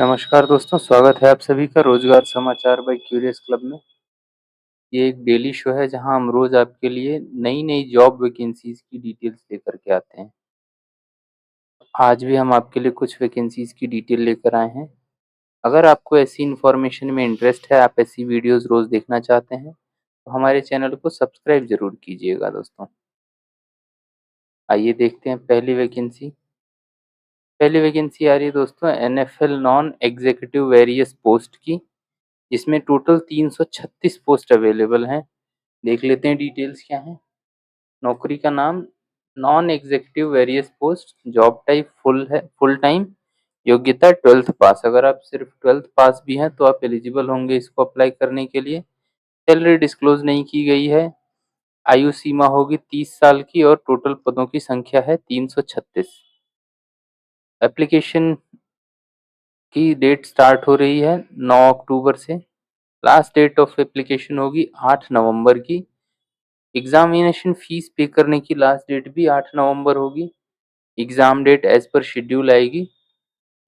नमस्कार दोस्तों, स्वागत है आप सभी का रोजगार समाचार बाय क्यूरियस क्लब में। ये एक डेली शो है जहां हम रोज आपके लिए नई-नई जॉब वैकेंसीज की डिटेल्स लेकर के आते हैं। आज भी हम आपके लिए कुछ वैकेंसीज की डिटेल लेकर आए हैं। अगर आपको ऐसी इन्फॉर्मेशन में इंटरेस्ट है, आप ऐसी वीडियोस रोज देखना चाहते हैं, तो हमारे चैनल को सब्सक्राइब ज़रूर कीजिएगा दोस्तों। आइए देखते हैं पहली वैकेंसी। पहली वैकेंसी आ रही है दोस्तों NFL non executive various post की, जिसमें टोटल 336 पोस्ट अवेलेबल हैं। देख लेते हैं डिटेल्स क्या हैं। नौकरी का नाम non executive various post, job type full time, योग्यता 12th पास। अगर आप सिर्फ 12th पास भी हैं तो आप एलिजिबल होंगे इसको अप्लाई करने के लिए। सैलरी डिस्क्लोज नहीं की गई है। आयु सीमा होगी 30 साल की और टोटल पदों की संख्या है 336। एप्लीकेशन की डेट स्टार्ट हो रही है 9 अक्टूबर से। लास्ट डेट ऑफ एप्लीकेशन होगी 8 नवंबर की। एग्जामिनेशन फीस पे करने की लास्ट डेट भी 8 नवंबर होगी। Exam date as per schedule आएगी,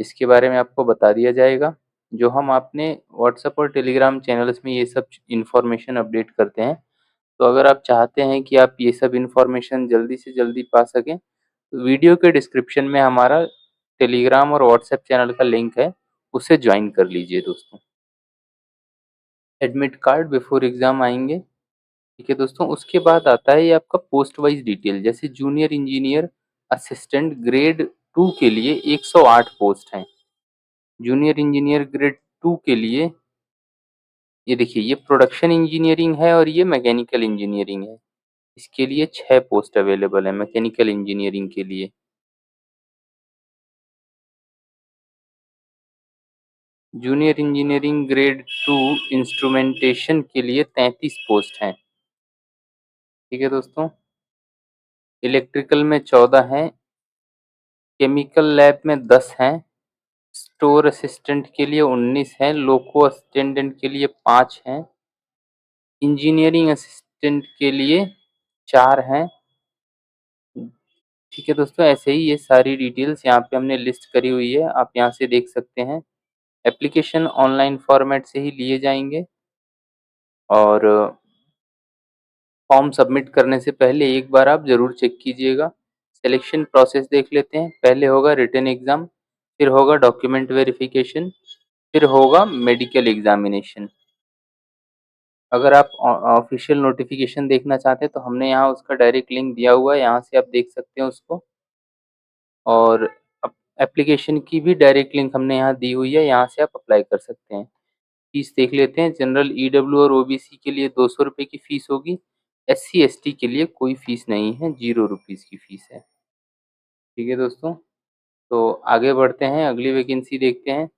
इसके बारे में आपको बता दिया जाएगा। जो हम अपने व्हाट्सएप और टेलीग्राम चैनल्स में ये सब इन्फॉर्मेशन अपडेट करते हैं, तो अगर आप चाहते हैं कि आप ये सब इन्फॉर्मेशन जल्दी से जल्दी पा सकें, तो वीडियो के डिस्क्रिप्शन में हमारा टेलीग्राम और व्हाट्सएप चैनल का लिंक है, उसे ज्वाइन कर लीजिए दोस्तों। एडमिट कार्ड बिफोर एग्जाम आएंगे। ठीक है दोस्तों, उसके बाद आता है ये आपका पोस्ट वाइज डिटेल। जैसे जूनियर इंजीनियर असिस्टेंट ग्रेड 2 के लिए 108 पोस्ट हैं। जूनियर इंजीनियर ग्रेड 2 के लिए ये देखिए, ये प्रोडक्शन इंजीनियरिंग है और ये मैकेनिकल इंजीनियरिंग है। इसके लिए 6 पोस्ट अवेलेबल है मैकेनिकल इंजीनियरिंग के लिए। जूनियर इंजीनियरिंग ग्रेड 2 इंस्ट्रूमेंटेशन के लिए 33 पोस्ट हैं। ठीक है दोस्तों, इलेक्ट्रिकल में 14 हैं, केमिकल लैब में 10 हैं, स्टोर असिस्टेंट के लिए 19 हैं, लोको असिस्टेंट के लिए 5 हैं, इंजीनियरिंग असिस्टेंट के लिए 4 हैं। ठीक है दोस्तों, ऐसे ही ये सारी डिटेल्स यहाँ पे हमने लिस्ट करी हुई है, आप यहाँ से देख सकते हैं। एप्लीकेशन ऑनलाइन फॉर्मेट से ही लिए जाएंगे और फॉर्म सबमिट करने से पहले एक बार आप ज़रूर चेक कीजिएगा। सिलेक्शन प्रोसेस देख लेते हैं। पहले होगा रिटन एग्ज़ाम, फिर होगा डॉक्यूमेंट वेरिफिकेशन, फिर होगा मेडिकल एग्जामिनेशन। अगर आप ऑफिशियल नोटिफिकेशन देखना चाहते हैं तो हमने यहाँ उसका डायरेक्ट लिंक दिया हुआ है, यहाँ से आप देख सकते हैं उसको। और एप्लीकेशन की भी डायरेक्ट लिंक हमने यहाँ दी हुई है, यहाँ से आप अप्लाई कर सकते हैं। फीस देख लेते हैं। जनरल ईडब्ल्यू और ओबीसी के लिए 200 रुपये की फीस होगी। एससी एसटी के लिए कोई फीस नहीं है, 0 रुपीज़ की फीस है। ठीक है दोस्तों, तो आगे बढ़ते हैं, अगली वैकेंसी देखते हैं।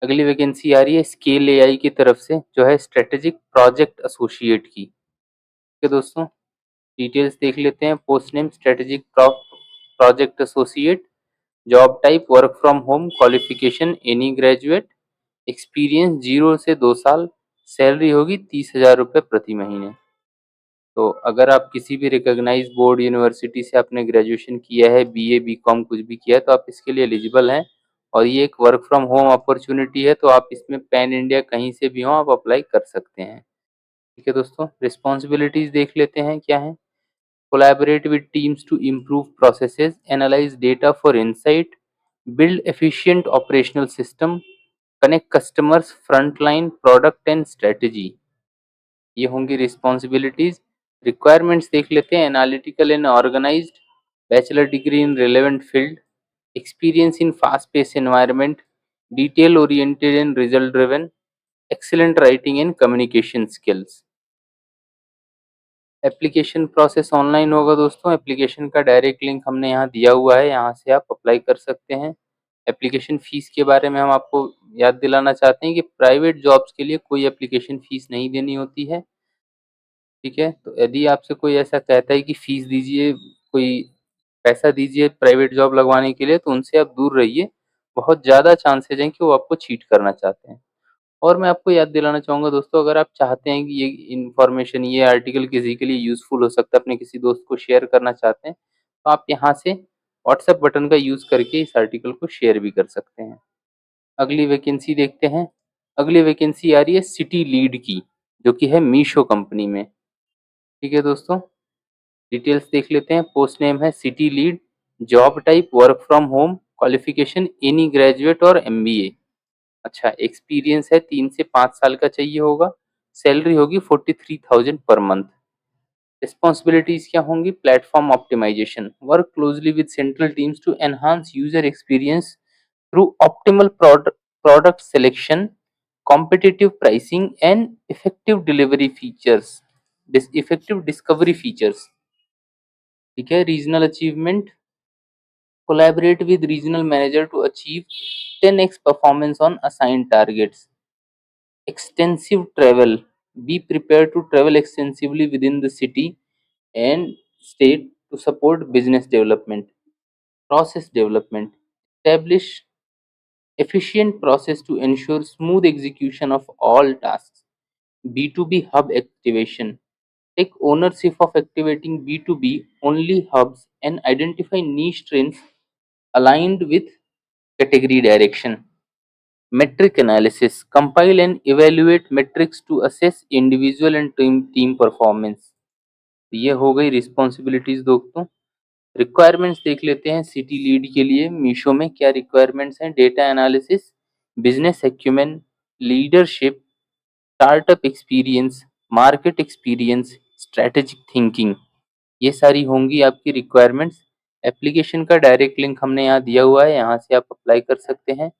अगली वैकेंसी आ रही है स्केल एआई की तरफ से, जो है स्ट्रेटेजिक प्रोजेक्ट एसोसिएट की। ठीक है दोस्तों, डिटेल्स देख लेते हैं। Post name strategic project associate, job type work from home, qualification any graduate, experience 0 से 2 साल, सैलरी होगी 30,000 रुपये प्रति महीने। तो अगर आप किसी भी रिकॉग्नाइज्ड बोर्ड यूनिवर्सिटी से आपने ग्रेजुएशन किया है, बीए बीकॉम कुछ भी किया है, तो आप इसके लिए एलिजिबल हैं। और ये एक वर्क फ्रॉम होम अपॉर्चुनिटी है, तो आप इसमें पैन इंडिया कहीं से भी हो आप अप्लाई कर सकते हैं। ठीक है दोस्तों, रिस्पॉन्सिबिलिटीज देख लेते हैं क्या है। Collaborate with teams to improve processes, analyse data for insight, build efficient operational system, connect customers, frontline product and strategy. ये होंगी रिस्पॉन्सिबिलिटीज। रिक्वायरमेंट्स देख लेते हैं। Analytical and organised, bachelor degree in relevant field, experience in fast-paced environment, detail-oriented and result-driven, excellent writing and communication skills। Application process online होगा दोस्तों। Application का direct link हमने यहाँ दिया हुआ है, यहाँ से आप अप्लाई कर सकते हैं। एप्लीकेशन फीस के बारे में हम आपको याद दिलाना चाहते हैं कि प्राइवेट जॉब्स के लिए कोई एप्लीकेशन फीस नहीं देनी होती है। ठीक है, तो यदि आपसे कोई ऐसा कहता है कि फीस दीजिए, कोई पैसा दीजिए प्राइवेट जॉब लगवाने के लिए, तो उनसे आप दूर रहिए। बहुत ज़्यादा चांसेज हैं कि वो आपको चीट करना चाहते हैं। और मैं आपको याद दिलाना चाहूँगा दोस्तों, अगर आप चाहते हैं कि ये इन्फॉर्मेशन, ये आर्टिकल किसी के लिए यूज़फुल हो सकता है, अपने किसी दोस्त को शेयर करना चाहते हैं, तो आप यहाँ से व्हाट्सएप बटन का यूज़ करके इस आर्टिकल को शेयर भी कर सकते हैं। अगली वैकेंसी देखते हैं। अगली वैकेंसी आ रही है सिटी लीड की, जो कि है मीशो कंपनी में। ठीक है दोस्तों, डिटेल्स देख लेते हैं। पोस्ट नेम है city lead, job type work from home, qualification any graduate और एमबीए। अच्छा, एक्सपीरियंस है 3 से 5 साल का चाहिए होगा। सैलरी होगी 43,000 पर मंथ। रिस्पॉन्सिबिलिटीज क्या होंगी? Platform optimisation, work closely with central teams to enhance user experience through optimal product selection, competitive pricing and effective discovery features। ठीक है, regional achievement, collaborate with regional manager to achieve 10x performance on assigned targets। Extensive travel, be prepared to travel extensively within the city and state to support business development। Process development, establish efficient process to ensure smooth execution of all tasks। B2B hub activation, take ownership of activating B2B only hubs and identify niche trends aligned with category direction। Metric analysis, compile and evaluate metrics to assess individual and team performance। ये हो गई responsibilities दोस्तों। Requirements देख लेते हैं city lead के लिए मीशो में क्या रिक्वायरमेंट्स हैं। Data analysis, business acumen, leadership, startup experience, market experience, strategic thinking, ये सारी होंगी आपकी रिक्वायरमेंट्स। एप्लीकेशन का डायरेक्ट लिंक हमने यहाँ दिया हुआ है, यहाँ से आप अप्लाई कर सकते हैं।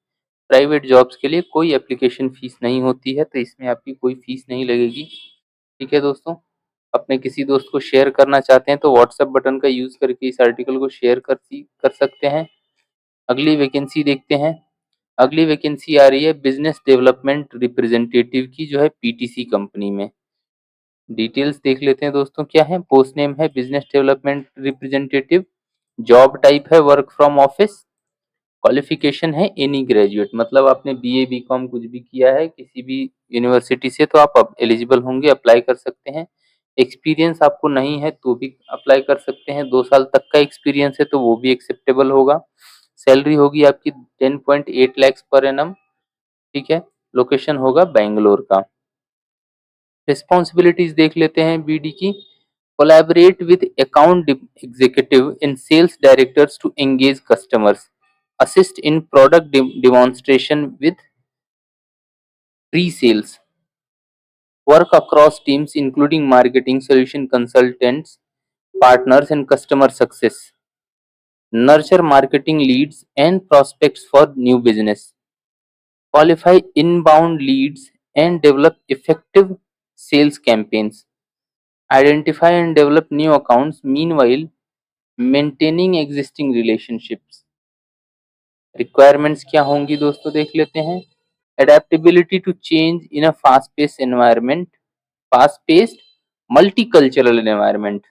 प्राइवेट जॉब्स के लिए कोई एप्लीकेशन फीस नहीं होती है, तो इसमें आपकी कोई फीस नहीं लगेगी। ठीक है दोस्तों, अपने किसी दोस्त को शेयर करना चाहते हैं तो व्हाट्सएप बटन का यूज करके इस आर्टिकल को शेयर कर सकते हैं। अगली वैकेंसी देखते हैं। अगली वैकेंसी आ रही है बिजनेस डेवलपमेंट रिप्रेजेंटेटिव की, जो है पीटीसी कंपनी में। डिटेल्स देख लेते हैं दोस्तों क्या है। पोस्ट नेम है business development representative, job type है वर्क फ्रॉम ऑफिस, क्वालिफिकेशन है एनी ग्रेजुएट, मतलब आपने बीए बीकॉम कुछ भी किया है किसी भी यूनिवर्सिटी से तो आप एलिजिबल होंगे, अप्लाई कर सकते हैं। एक्सपीरियंस आपको नहीं है तो भी अप्लाई कर सकते हैं। 2 साल तक का एक्सपीरियंस है तो वो भी एक्सेप्टेबल होगा। सैलरी होगी आपकी 10.8 लैक्स पर एनम। ठीक है, लोकेशन होगा बैंगलोर का। रिस्पॉन्सिबिलिटीज देख लेते हैं बीडी की। Collaborate with account executive and sales directors to engage customers, assist in product demonstration with pre-sales, work across teams including marketing, solution consultants, partners and customer success, nurture marketing leads and prospects for new business, qualify inbound leads and develop effective sales campaigns, identify and develop new accounts, meanwhile maintaining existing relationships। Requirements क्या होंगी दोस्तों देख लेते हैं। Adaptability to change in a fast-paced, multicultural environment,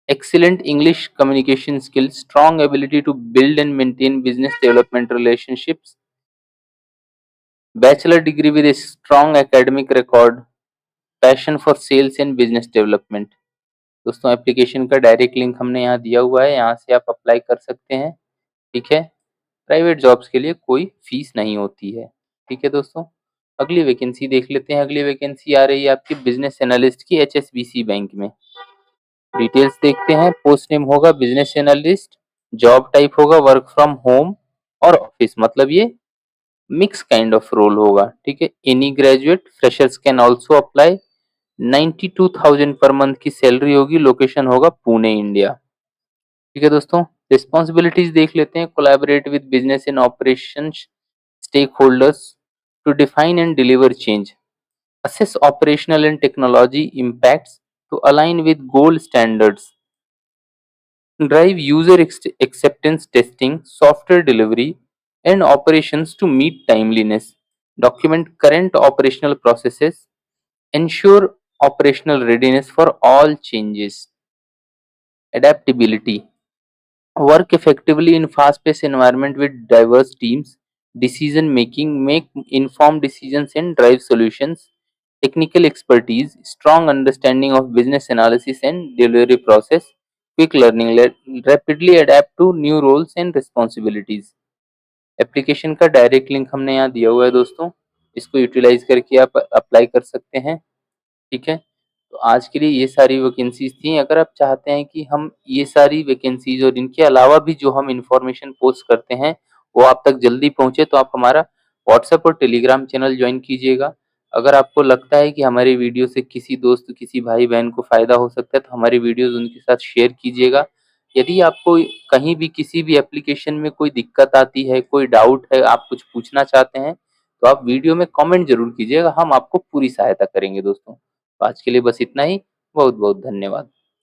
excellent English communication skills, strong ability to build and maintain business development relationships, bachelor degree with a strong academic record, passion for sales and business development। दोस्तों application का direct link हमने यहाँ दिया हुआ है, यहाँ से आप अप्लाई कर सकते हैं। ठीक है, प्राइवेट जॉब्स के लिए कोई फीस नहीं होती है। ठीक है दोस्तों, अगली वैकेंसी देख लेते हैं। अगली वैकेंसी आ रही है आपकी बिजनेस एनालिस्ट की एचएसबीसी बैंक में। डिटेल्स देखते हैं। पोस्ट नेम होगा बिजनेस एनालिस्ट, जॉब टाइप होगा वर्क फ्रॉम होम और ऑफिस, मतलब ये मिक्स काइंड ऑफ रोल होगा। ठीक है, any graduate, freshers can also apply. 92,000 per month की सैलरी होगी, लोकेशन होगा पुणे इंडिया। ठीक है दोस्तों, रिस्पॉन्सिबिलिटीज देख लेते हैं। Collaborate with business and operations stakeholders to define and deliver change, assess operational and technology impacts to align with goal standards, drive user acceptance testing, software delivery, and operations to meet timeliness, document current operational processes, ensure operational readiness for all changes, adaptability, work effectively in fast-paced environment with diverse teams, decision making, make informed decisions and drive solutions, technical expertise, strong understanding of business analysis and delivery process, quick learning, rapidly adapt to new roles and responsibilities। Application का direct link हमने यहाँ दिया हुआ है दोस्तों, इसको utilise करके आप अप्लाई कर सकते हैं, ठीक है? तो आज के लिए ये सारी वैकेंसीज़ थी। अगर आप चाहते हैं कि हम ये सारी वैकेंसीज़ और इनके अलावा भी जो हम इन्फॉर्मेशन पोस्ट करते हैं, वो आप तक जल्दी पहुँचे, तो आप हमारा व्हाट्सएप और टेलीग्राम चैनल जॉइन कीजिएगा। अगर आपको लगता है कि हमारी वीडियो से किसी दोस्त, किसी भाई-बहन को फ़ायदा हो सकता है, तो हमारी वीडियोज़ उनके साथ शेयर कीजिएगा। यदि आपको कहीं भी किसी भी एप्लीकेशन में कोई दिक्कत आती है, कोई डाउट है, आप कुछ पूछना चाहते हैं, तो आप वीडियो में कमेंट ज़रूर कीजिएगा, हम आपको पूरी सहायता करेंगे दोस्तों। तो आज के लिए बस इतना ही। बहुत-बहुत धन्यवाद।